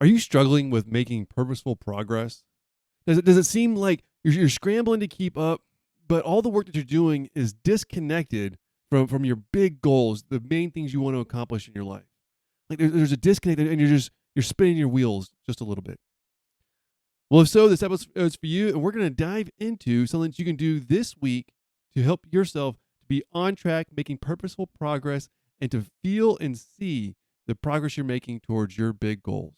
Are you struggling with making purposeful progress? Does it seem like you're scrambling to keep up, but all the work that you're doing is disconnected from your big goals, the main things you want to accomplish in your life? Like there's a disconnect, and you're spinning your wheels just a little bit. Well, if so, this episode is for you, and we're going to dive into something that you can do this week to help yourself to be on track, making purposeful progress, and to feel and see the progress you're making towards your big goals.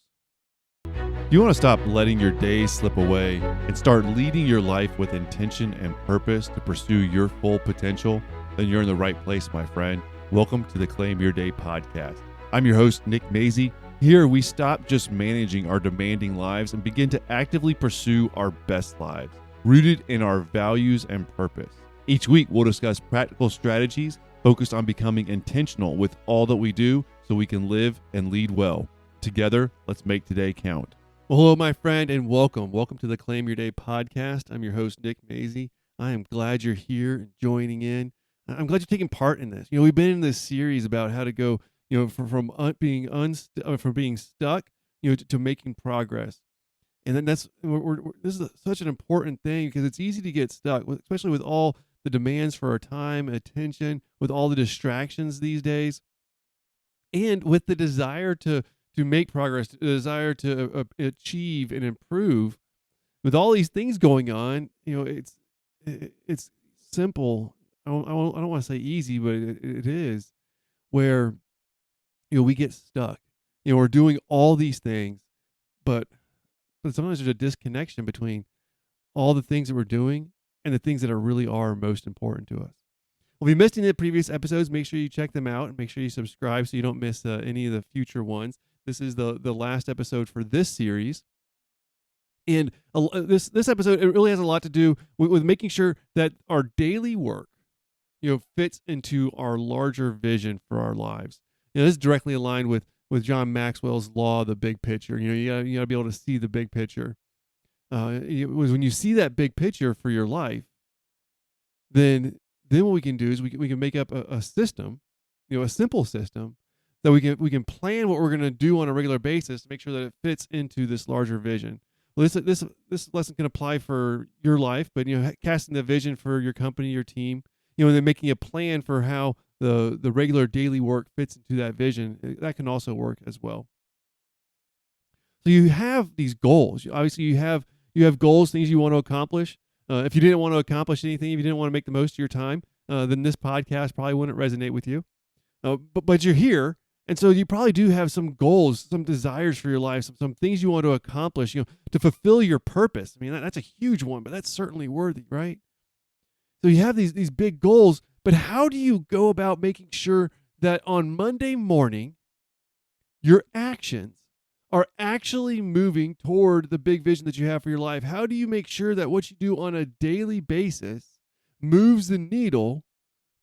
If you want to stop letting your days slip away and start leading your life with intention and purpose to pursue your full potential, then you're in the right place, my friend. Welcome to the Claim Your Day podcast. I'm your host, Nick Mazie. Here, we stop just managing our demanding lives and begin to actively pursue our best lives, rooted in our values and purpose. Each week, we'll discuss practical strategies focused on becoming intentional with all that we do so we can live and lead well. Together, let's make today count. Well, hello, my friend, and welcome. Welcome to the Claim Your Day podcast. I'm your host, Nick Mazie. I am glad you're here and joining in. I'm glad you're taking part in this. We've been in this series about how to go, from being stuck, to making progress. And then this is such an important thing because it's easy to get stuck, especially with all the demands for our time, attention, with all the distractions these days, and with the desire to make progress, the desire to achieve and improve. With all these things going on, it's simple. I don't want to say easy, but it is where we get stuck. We're doing all these things, but sometimes there's a disconnection between all the things that we're doing and the things that really are most important to us. Well, if you missed any of the previous episodes, make sure you check them out and make sure you subscribe so you don't miss any of the future ones. This is the last episode for this series. And this episode, it really has a lot to do with making sure that our daily work, fits into our larger vision for our lives. This is directly aligned with John Maxwell's law of the big picture. You gotta be able to see the big picture. It was when you see that big picture for your life, then what we can do is we can make up a system, a simple system that we can plan what we're going to do on a regular basis to make sure that it fits into this larger vision. Well, this lesson can apply for your life, but casting the vision for your company, your team, and then making a plan for how the regular daily work fits into that vision, that can also work as well. So you have these goals. Obviously, you have goals, things you want to accomplish. If you didn't want to accomplish anything, if you didn't want to make the most of your time, then this podcast probably wouldn't resonate with you. But you're here, and so you probably do have some goals, some desires for your life, some things you want to accomplish, to fulfill your purpose. I mean, that's a huge one, but that's certainly worthy, right? So you have these big goals, but how do you go about making sure that on Monday morning, your actions are actually moving toward the big vision that you have for your life? How do you make sure that what you do on a daily basis moves the needle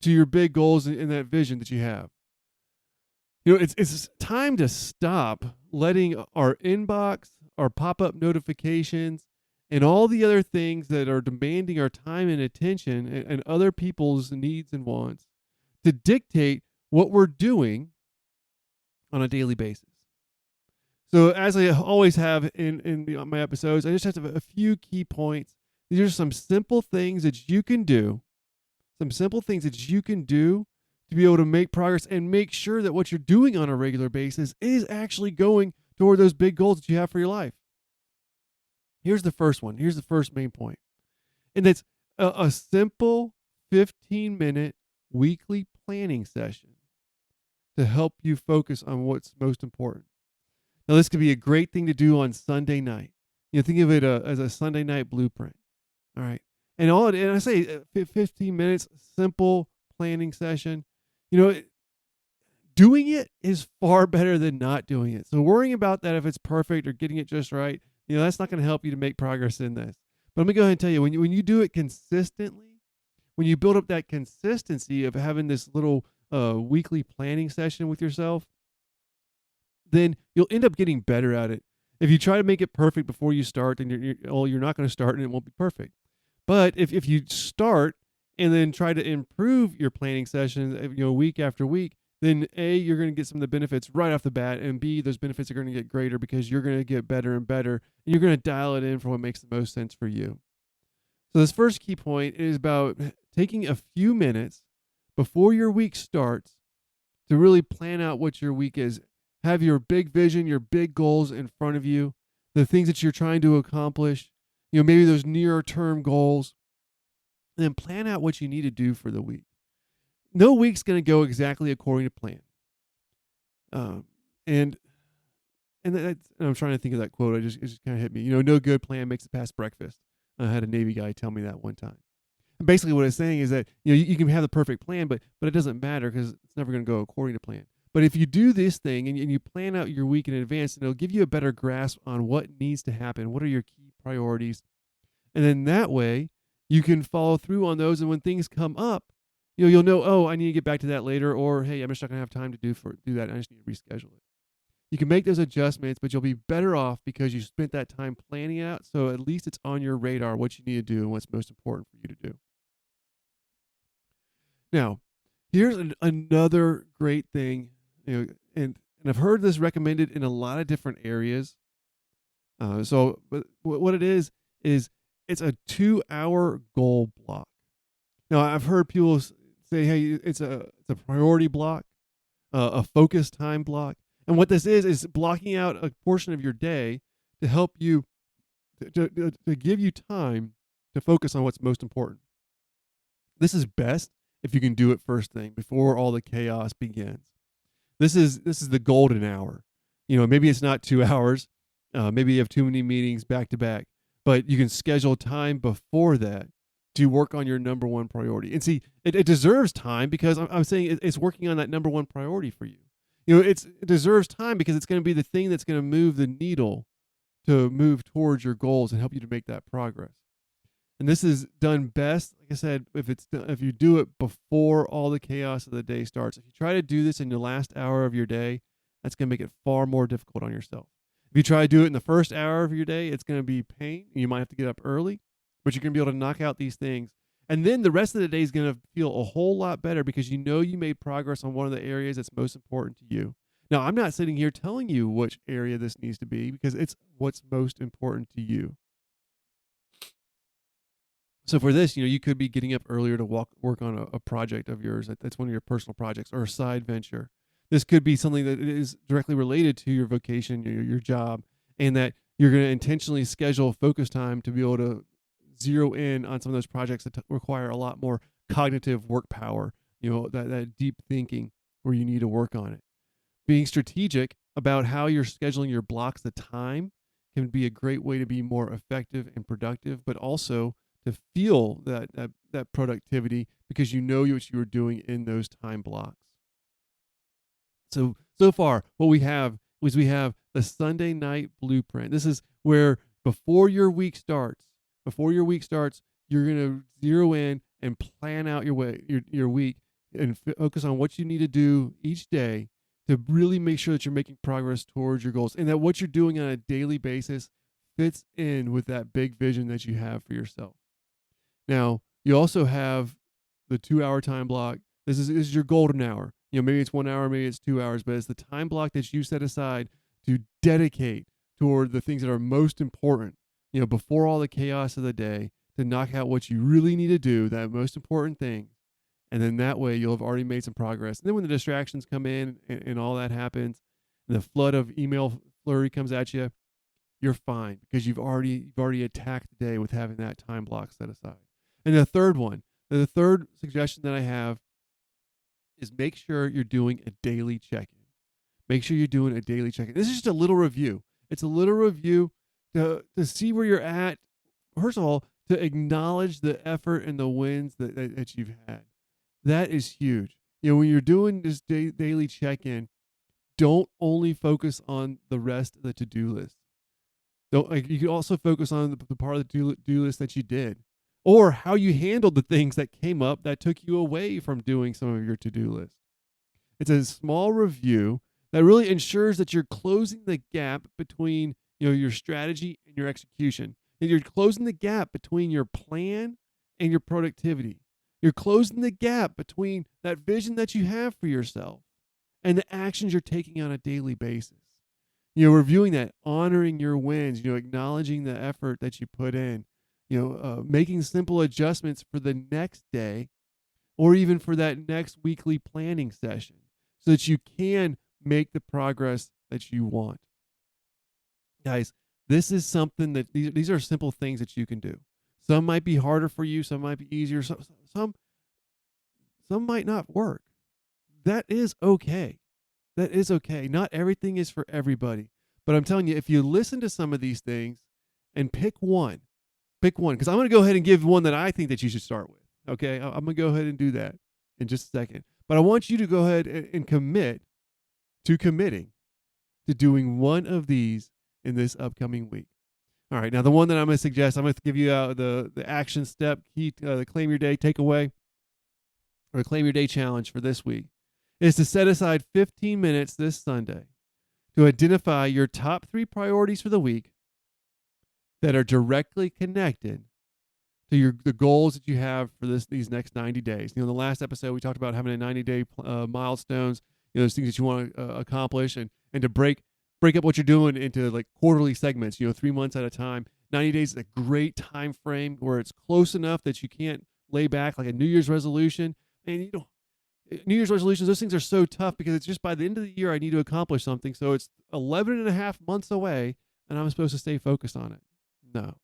to your big goals and that vision that you have? It's time to stop letting our inbox, our pop-up notifications, and all the other things that are demanding our time and attention and other people's needs and wants to dictate what we're doing on a daily basis. So as I always have in my episodes, I just have a few key points. These are some simple things that you can do, to be able to make progress and make sure that what you're doing on a regular basis is actually going toward those big goals that you have for your life. Here's the first one. Here's the first main point. And that's a simple 15-minute weekly planning session to help you focus on what's most important. Now, this could be a great thing to do on Sunday night. Think of it as a Sunday night blueprint. All right. And I say 15 minutes, simple planning session. Doing it is far better than not doing it. So worrying about that if it's perfect or getting it just right, that's not going to help you to make progress in this. But let me go ahead and tell you, when you do it consistently, when you build up that consistency of having this little weekly planning session with yourself, then you'll end up getting better at it. If you try to make it perfect before you start, then you're not going to start and it won't be perfect. But if you start and then try to improve your planning sessions, week after week, then A, you're going to get some of the benefits right off the bat, and B, those benefits are going to get greater because you're going to get better and better, and you're going to dial it in for what makes the most sense for you. So this first key point is about taking a few minutes before your week starts to really plan out what your week is. Have your big vision, your big goals in front of you, the things that you're trying to accomplish, maybe those near term goals, and then plan out what you need to do for the week. No week's going to go exactly according to plan. Um, and and I'm trying to think of that quote. It just kind of hit me. No good plan makes it past breakfast. I had a Navy guy tell me that one time. And basically, what it's saying is that you can have the perfect plan, but it doesn't matter because it's never going to go according to plan. But if you do this thing and you plan out your week in advance, it'll give you a better grasp on what needs to happen. What are your key priorities? And then that way, you can follow through on those. And when things come up, you'll know, oh, I need to get back to that later, or hey, I'm just not going to have time to do that. I just need to reschedule it. You can make those adjustments, but you'll be better off because you spent that time planning it out. So at least it's on your radar what you need to do and what's most important for you to do. Now, here's another great thing, and I've heard this recommended in a lot of different areas. But what it is it's a 2-hour goal block. Now, I've heard people say, hey, it's a priority block, a focus time block. And what this is blocking out a portion of your day to help you, to give you time to focus on what's most important. This is best if you can do it first thing before all the chaos begins. This is the golden hour. Maybe it's not 2 hours. Maybe you have too many meetings back to back, but you can schedule time before that to work on your number one priority. And see, it deserves time because I'm saying it's working on that number one priority for you. It deserves time because it's going to be the thing that's going to move the needle to move towards your goals and help you to make that progress. And this is done best, like I said, if you do it before all the chaos of the day starts. If you try to do this in the last hour of your day, that's going to make it far more difficult on yourself. If you try to do it in the first hour of your day, it's going to be pain. You might have to get up early, but you're going to be able to knock out these things. And then the rest of the day is going to feel a whole lot better because you made progress on one of the areas that's most important to you. Now, I'm not sitting here telling you which area this needs to be because it's what's most important to you. So for this, you could be getting up earlier to work on a project of yours. That's one of your personal projects or a side venture. This could be something that is directly related to your vocation, your job, and that you're going to intentionally schedule focus time to be able to zero in on some of those projects that require a lot more cognitive work power, that deep thinking where you need to work on it. Being strategic about how you're scheduling your blocks of time can be a great way to be more effective and productive, but also to feel that productivity because what you were doing in those time blocks. So far, what we have is we have the Sunday night blueprint. This is where before your week starts, you're going to zero in and plan out your week and focus on what you need to do each day to really make sure that you're making progress towards your goals and that what you're doing on a daily basis fits in with that big vision that you have for yourself. Now, you also have the 2-hour time block. This is your golden hour. Maybe it's 1 hour, maybe it's 2 hours, but it's the time block that you set aside to dedicate toward the things that are most important, before all the chaos of the day, to knock out what you really need to do, that most important thing. And then that way you'll have already made some progress. And then when the distractions come in and all that happens, and the flood of email flurry comes at you, you're fine because you've already attacked the day with having that time block set aside. And the third suggestion that I have is make sure you're doing a daily check-in. Make sure you're doing a daily check-in. This is just a little review. It's a little review to see where you're at. First of all, to acknowledge the effort and the wins that you've had. That is huge. When you're doing this daily check-in, don't only focus on the rest of the to-do list. You can also focus on the part of the to-do list that you did, or how you handled the things that came up that took you away from doing some of your to-do list. It's a small review that really ensures that you're closing the gap between your strategy and your execution. And you're closing the gap between your plan and your productivity. You're closing the gap between that vision that you have for yourself and the actions you're taking on a daily basis. Reviewing that, honoring your wins, acknowledging the effort that you put in, making simple adjustments for the next day or even for that next weekly planning session so that you can make the progress that you want. Guys, this is something that these are simple things that you can do. Some might be harder for you, some might be easier, some might not work. That is okay. That is okay. Not everything is for everybody. But I'm telling you, if you listen to some of these things and pick one, because I'm going to go ahead and give one that I think that you should start with. Okay. I'm going to go ahead and do that in just a second. But I want you to go ahead and commit to committing to doing one of these in this upcoming week. All right. Now, the one that I'm going to suggest, I'm going to give you the action step, the Claim Your Day takeaway or the Claim Your Day challenge for this week is to set aside 15 minutes this Sunday to identify your top 3 priorities for the week that are directly connected to the goals that you have for these next 90 days. In the last episode, we talked about having a 90-day milestones, those things that you want to accomplish and to break up what you're doing into like quarterly segments, 3 months at a time. 90 days is a great time frame where it's close enough that you can't lay back like a New Year's resolution. And New Year's resolutions, those things are so tough because it's just by the end of the year I need to accomplish something. So it's 11 and a half months away and I'm supposed to stay focused on it. No.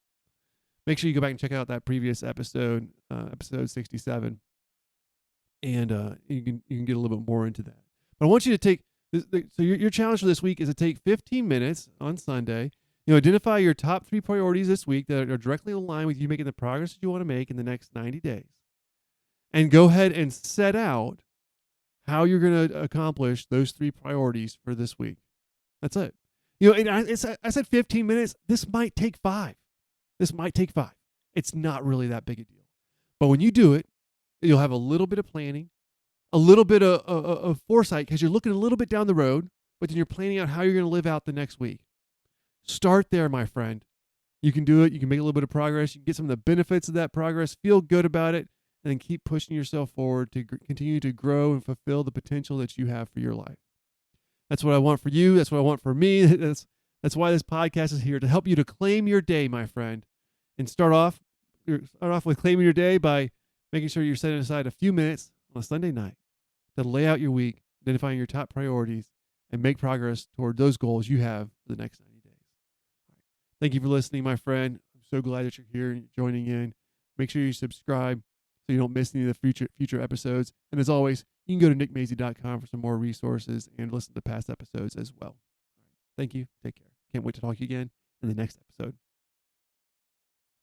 Make sure you go back and check out that previous episode, episode 67. And you can get a little bit more into that. But I want you to take, so your challenge for this week is to take 15 minutes on Sunday, identify your top 3 priorities this week that are directly aligned with you making the progress that you want to make in the next 90 days. And go ahead and set out how you're going to accomplish those 3 priorities for this week. That's it. And I said 15 minutes. This might take 5. It's not really that big a deal. But when you do it, you'll have a little bit of planning, a little bit of foresight because you're looking a little bit down the road, but then you're planning out how you're going to live out the next week. Start there, my friend. You can do it. You can make a little bit of progress. You can get some of the benefits of that progress, feel good about it, and then keep pushing yourself forward to continue to grow and fulfill the potential that you have for your life. That's what I want for you. That's what I want for me. That's why this podcast is here, to help you to claim your day, my friend. And start off with claiming your day by making sure you're setting aside a few minutes on a Sunday night to lay out your week, identifying your top priorities, and make progress toward those goals you have for the next 90 days. Thank you for listening, my friend. I'm so glad that you're here and you're joining in. Make sure you subscribe so you don't miss any of the future episodes. And as always, you can go to nickmazy.com for some more resources and listen to past episodes as well. Thank you. Take care. Can't wait to talk to you again in the next episode.